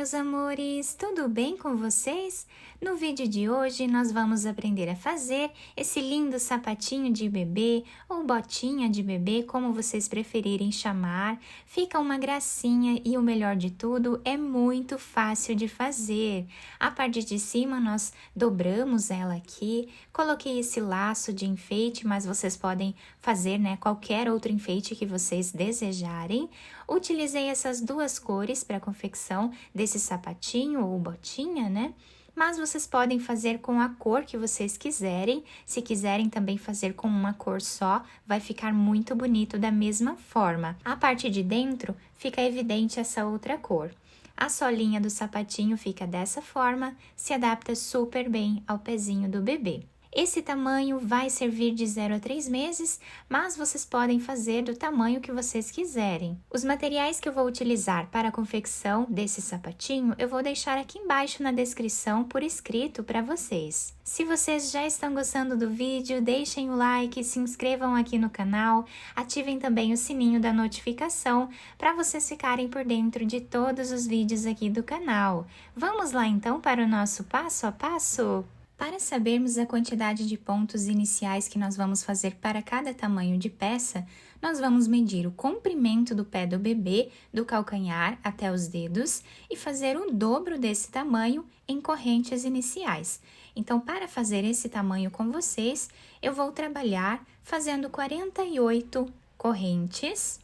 meus amores, tudo bem com vocês? No vídeo de hoje nós vamos aprender a fazer esse lindo sapatinho de bebê ou botinha de bebê, como vocês preferirem chamar. Fica uma gracinha e o melhor de tudo, é muito fácil de fazer. A parte de cima nós dobramos ela aqui, coloquei esse laço de enfeite, mas vocês podem fazer, qualquer outro enfeite que vocês desejarem. Utilizei essas duas cores para a confecção desse sapatinho ou botinha, Mas vocês podem fazer com a cor que vocês quiserem. Se quiserem também fazer com uma cor só, vai ficar muito bonito da mesma forma. A parte de dentro fica evidente essa outra cor. A solinha do sapatinho fica dessa forma, se adapta super bem ao pezinho do bebê. Esse tamanho vai servir de 0 a 3 meses, mas vocês podem fazer do tamanho que vocês quiserem. Os materiais que eu vou utilizar para a confecção desse sapatinho, eu vou deixar aqui embaixo na descrição por escrito para vocês. Se vocês já estão gostando do vídeo, deixem o like, se inscrevam aqui no canal, ativem também o sininho da notificação para vocês ficarem por dentro de todos os vídeos aqui do canal. Vamos lá então para o nosso passo a passo? Para sabermos a quantidade de pontos iniciais que nós vamos fazer para cada tamanho de peça, nós vamos medir o comprimento do pé do bebê, do calcanhar até os dedos, e fazer o dobro desse tamanho em correntes iniciais. Então, para fazer esse tamanho com vocês, eu vou trabalhar fazendo 48 correntes,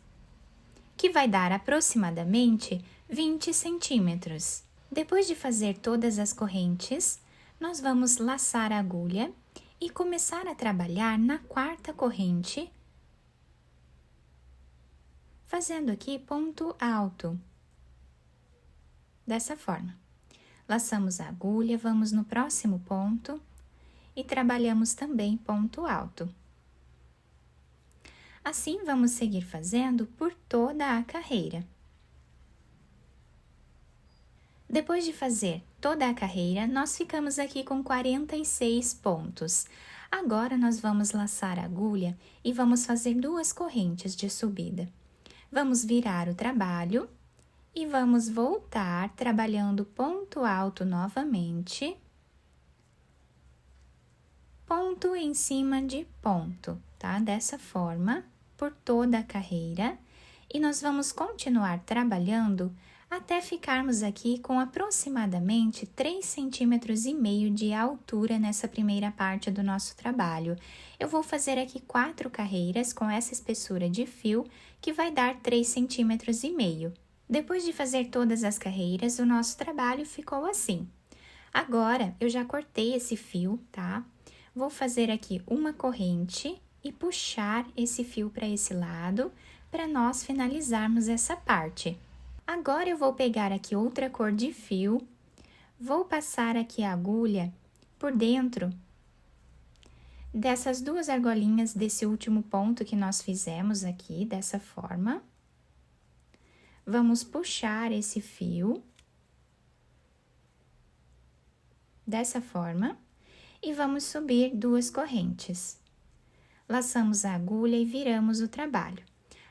que vai dar aproximadamente 20 centímetros. Depois de fazer todas as correntes, nós vamos laçar a agulha e começar a trabalhar na quarta corrente, fazendo aqui ponto alto, dessa forma. Laçamos a agulha, vamos no próximo ponto e trabalhamos também ponto alto. Assim, vamos seguir fazendo por toda a carreira. Depois de fazer toda a carreira, nós ficamos aqui com 46 pontos. Agora, nós vamos laçar a agulha e vamos fazer duas correntes de subida. Vamos virar o trabalho e vamos voltar trabalhando ponto alto novamente. Ponto em cima de ponto, tá? Dessa forma, por toda a carreira. E nós vamos continuar trabalhando até ficarmos aqui com aproximadamente 3,5 centímetros de altura nessa primeira parte do nosso trabalho. Eu vou fazer aqui 4 carreiras com essa espessura de fio, que vai dar 3,5 centímetros. Depois de fazer todas as carreiras, o nosso trabalho ficou assim. Agora, eu já cortei esse fio, tá? Vou fazer aqui uma corrente e puxar esse fio para esse lado, para nós finalizarmos essa parte. Agora, eu vou pegar aqui outra cor de fio, vou passar aqui a agulha por dentro dessas duas argolinhas desse último ponto que nós fizemos aqui, dessa forma. Vamos puxar esse fio, dessa forma, e vamos subir duas correntes. Laçamos a agulha e viramos o trabalho.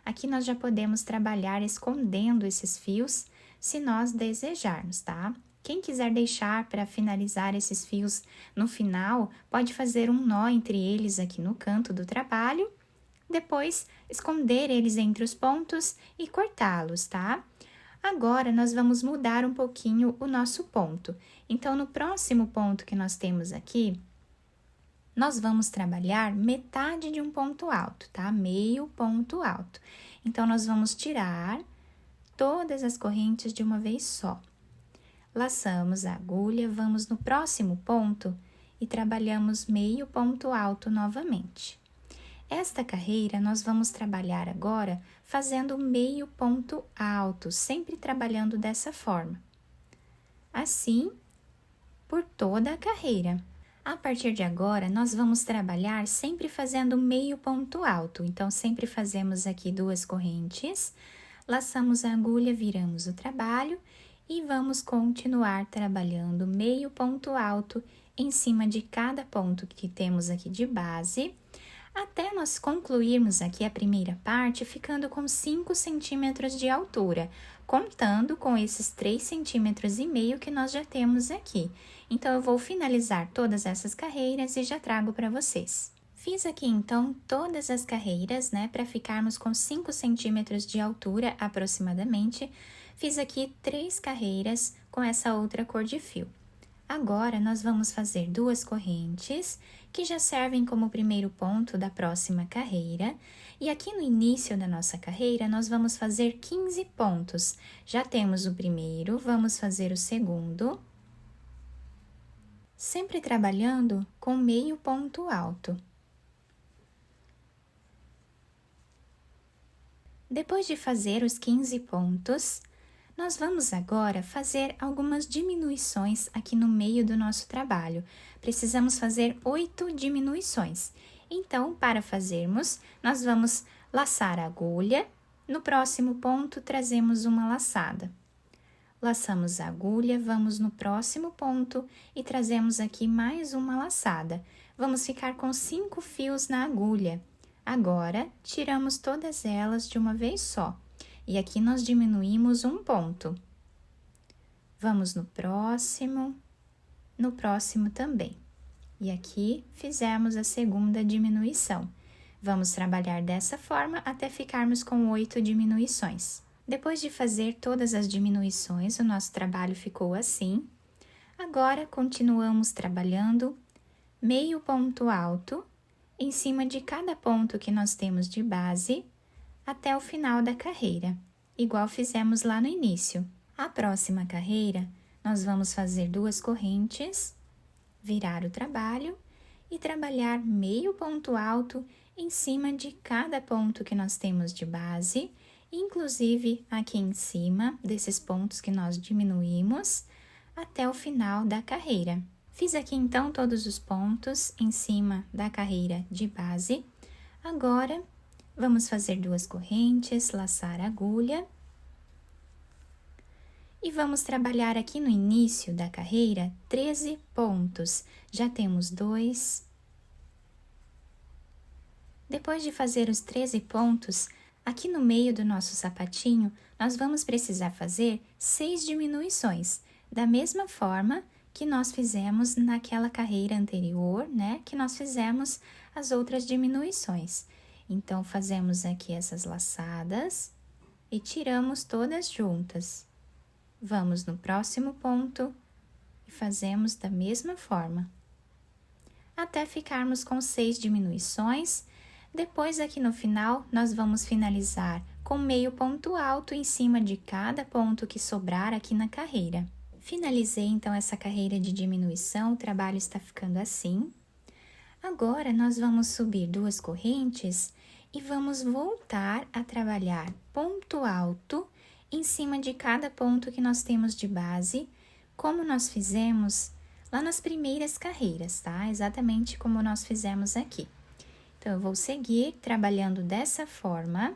Aqui nós já podemos trabalhar escondendo esses fios, se nós desejarmos, tá? Quem quiser deixar para finalizar esses fios no final, pode fazer um nó entre eles aqui no canto do trabalho, depois esconder eles entre os pontos e cortá-los, tá? Agora, nós vamos mudar um pouquinho o nosso ponto. Então, no próximo ponto que nós temos aqui, nós vamos trabalhar metade de um ponto alto, tá? Meio ponto alto. Então, nós vamos tirar todas as correntes de uma vez só. Laçamos a agulha, vamos no próximo ponto e trabalhamos meio ponto alto novamente. Esta carreira, nós vamos trabalhar agora fazendo meio ponto alto, sempre trabalhando dessa forma. Assim, por toda a carreira. A partir de agora, nós vamos trabalhar sempre fazendo meio ponto alto. Então, sempre fazemos aqui duas correntes, laçamos a agulha, viramos o trabalho e vamos continuar trabalhando meio ponto alto em cima de cada ponto que temos aqui de base, até nós concluirmos aqui a primeira parte, ficando com 5 centímetros de altura, contando com esses 3,5 centímetros que nós já temos aqui. Então, eu vou finalizar todas essas carreiras e já trago para vocês. Fiz aqui, então, todas as carreiras, né, para ficarmos com 5 centímetros de altura aproximadamente. Fiz aqui 3 carreiras com essa outra cor de fio. Agora, nós vamos fazer 2 correntes, que já servem como primeiro ponto da próxima carreira. E aqui no início da nossa carreira, nós vamos fazer 15 pontos. Já temos o primeiro, vamos fazer o segundo. Sempre trabalhando com meio ponto alto. Depois de fazer os 15 pontos, nós vamos agora fazer algumas diminuições aqui no meio do nosso trabalho. Precisamos fazer 8 diminuições. Então, para fazermos, nós vamos laçar a agulha. No próximo ponto, trazemos uma laçada. Laçamos a agulha, vamos no próximo ponto e trazemos aqui mais uma laçada. Vamos ficar com 5 fios na agulha. Agora, tiramos todas elas de uma vez só. E aqui nós diminuímos um ponto. Vamos no próximo também. E aqui fizemos a segunda diminuição. Vamos trabalhar dessa forma até ficarmos com 8 diminuições. Depois de fazer todas as diminuições, o nosso trabalho ficou assim. Agora, continuamos trabalhando meio ponto alto em cima de cada ponto que nós temos de base, até o final da carreira, igual fizemos lá no início. A próxima carreira, nós vamos fazer 2 correntes, virar o trabalho e trabalhar meio ponto alto em cima de cada ponto que nós temos de base, inclusive aqui em cima desses pontos que nós diminuímos, até o final da carreira. Fiz aqui então todos os pontos em cima da carreira de base. Agora, vamos fazer 2 correntes, laçar a agulha. E vamos trabalhar aqui no início da carreira 13 pontos. Já temos 2. Depois de fazer os 13 pontos, aqui no meio do nosso sapatinho, nós vamos precisar fazer 6 diminuições, da mesma forma que nós fizemos naquela carreira anterior, né? Que nós fizemos as outras diminuições. Então, fazemos aqui essas laçadas e tiramos todas juntas. Vamos no próximo ponto e fazemos da mesma forma, até ficarmos com 6 diminuições. Depois, aqui no final, nós vamos finalizar com meio ponto alto em cima de cada ponto que sobrar aqui na carreira. Finalizei, então, essa carreira de diminuição, o trabalho está ficando assim. Agora, nós vamos subir 2 correntes e vamos voltar a trabalhar ponto alto em cima de cada ponto que nós temos de base, como nós fizemos lá nas primeiras carreiras, tá? Exatamente como nós fizemos aqui. Então, eu vou seguir trabalhando dessa forma.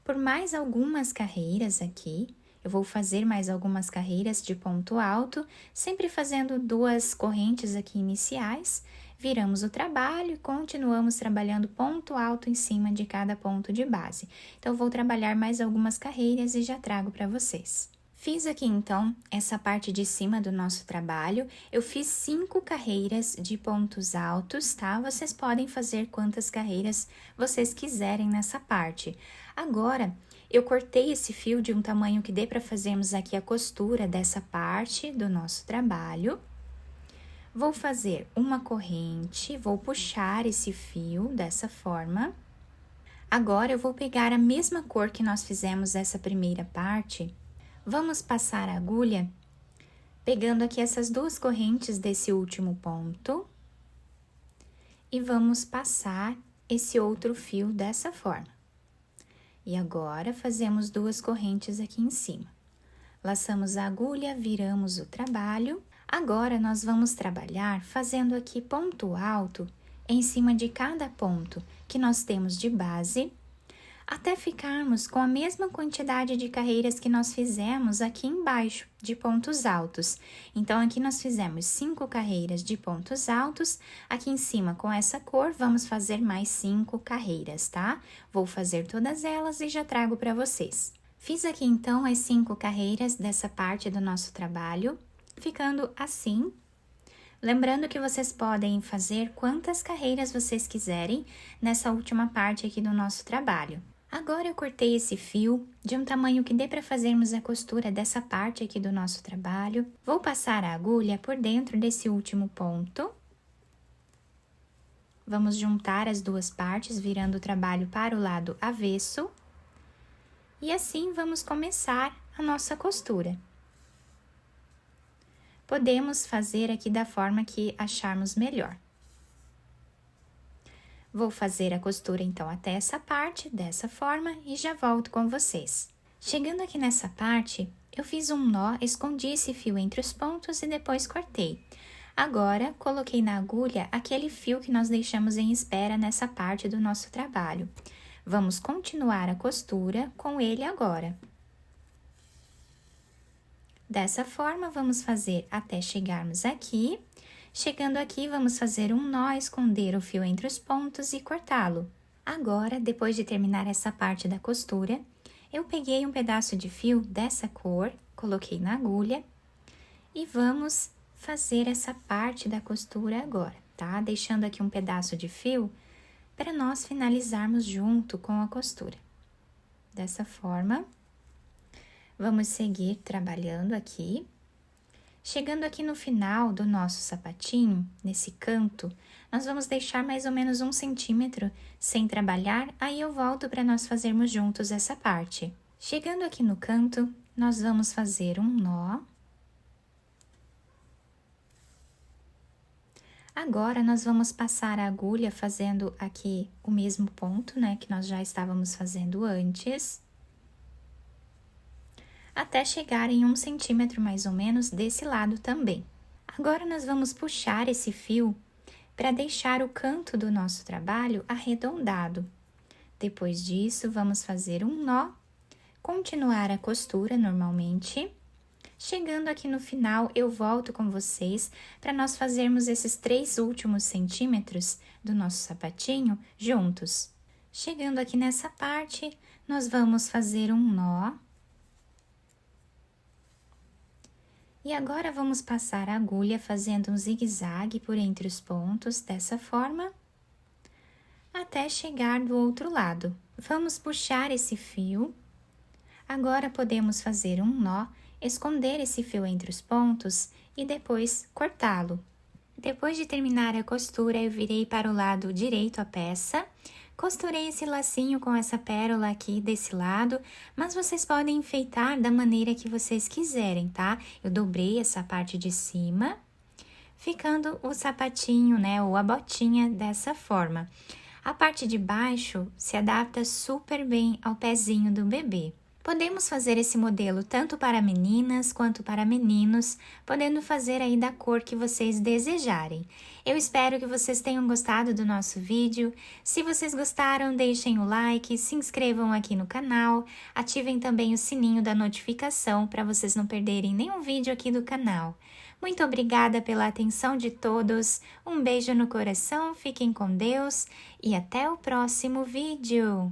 Por mais algumas carreiras aqui, eu vou fazer mais algumas carreiras de ponto alto, sempre fazendo 2 correntes aqui iniciais, viramos o trabalho e continuamos trabalhando ponto alto em cima de cada ponto de base. Então, eu vou trabalhar mais algumas carreiras e já trago para vocês. Fiz aqui, então, essa parte de cima do nosso trabalho. Eu fiz 5 carreiras de pontos altos, tá? Vocês podem fazer quantas carreiras vocês quiserem nessa parte. Agora, eu cortei esse fio de um tamanho que dê para fazermos aqui a costura dessa parte do nosso trabalho. Vou fazer uma corrente, vou puxar esse fio dessa forma. Agora, eu vou pegar a mesma cor que nós fizemos essa primeira parte. Vamos passar a agulha, pegando aqui essas 2 correntes desse último ponto. E vamos passar esse outro fio dessa forma. E agora, fazemos 2 correntes aqui em cima. Laçamos a agulha, viramos o trabalho. Agora, nós vamos trabalhar fazendo aqui ponto alto em cima de cada ponto que nós temos de base. até ficarmos com a mesma quantidade de carreiras que nós fizemos aqui embaixo, de pontos altos. Então, aqui nós fizemos 5 carreiras de pontos altos, aqui em cima com essa cor, vamos fazer mais 5 carreiras, tá? Vou fazer todas elas e já trago para vocês. Fiz aqui, então, as 5 carreiras dessa parte do nosso trabalho, ficando assim. Lembrando que vocês podem fazer quantas carreiras vocês quiserem nessa última parte aqui do nosso trabalho. Agora eu cortei esse fio de um tamanho que dê para fazermos a costura dessa parte aqui do nosso trabalho. Vou passar a agulha por dentro desse último ponto. Vamos juntar as duas partes, virando o trabalho para o lado avesso. E assim vamos começar a nossa costura. Podemos fazer aqui da forma que acharmos melhor. Vou fazer a costura, então, até essa parte, dessa forma, e já volto com vocês. Chegando aqui nessa parte, eu fiz um nó, escondi esse fio entre os pontos e depois cortei. Agora, coloquei na agulha aquele fio que nós deixamos em espera nessa parte do nosso trabalho. Vamos continuar a costura com ele agora. Dessa forma, vamos fazer até chegarmos aqui. Chegando aqui, vamos fazer um nó, esconder o fio entre os pontos e cortá-lo. Agora, depois de terminar essa parte da costura, eu peguei um pedaço de fio dessa cor, coloquei na agulha e vamos fazer essa parte da costura agora, tá? Deixando aqui um pedaço de fio para nós finalizarmos junto com a costura. Dessa forma, vamos seguir trabalhando aqui. Chegando aqui no final do nosso sapatinho, nesse canto, nós vamos deixar mais ou menos 1 centímetro sem trabalhar, aí eu volto para nós fazermos juntos essa parte. Chegando aqui no canto, nós vamos fazer um nó. Agora, nós vamos passar a agulha fazendo aqui o mesmo ponto, né, que nós já estávamos fazendo antes. Até chegar em 1 centímetro mais ou menos desse lado também. Agora, nós vamos puxar esse fio para deixar o canto do nosso trabalho arredondado. Depois disso, vamos fazer um nó, continuar a costura normalmente. Chegando aqui no final, eu volto com vocês para nós fazermos esses 3 últimos centímetros do nosso sapatinho juntos. Chegando aqui nessa parte, nós vamos fazer um nó. E agora, vamos passar a agulha fazendo um zigue-zague por entre os pontos, dessa forma, até chegar do outro lado. Vamos puxar esse fio. Agora, podemos fazer um nó, esconder esse fio entre os pontos e depois cortá-lo. Depois de terminar a costura, eu virei para o lado direito a peça. Costurei esse lacinho com essa pérola aqui desse lado, mas vocês podem enfeitar da maneira que vocês quiserem, tá? Eu dobrei essa parte de cima, ficando o sapatinho, né, ou a botinha dessa forma. A parte de baixo se adapta super bem ao pezinho do bebê. Podemos fazer esse modelo tanto para meninas quanto para meninos, podendo fazer aí da cor que vocês desejarem. Eu espero que vocês tenham gostado do nosso vídeo. Se vocês gostaram, deixem o like, se inscrevam aqui no canal, ativem também o sininho da notificação para vocês não perderem nenhum vídeo aqui do canal. Muito obrigada pela atenção de todos, um beijo no coração, fiquem com Deus e até o próximo vídeo!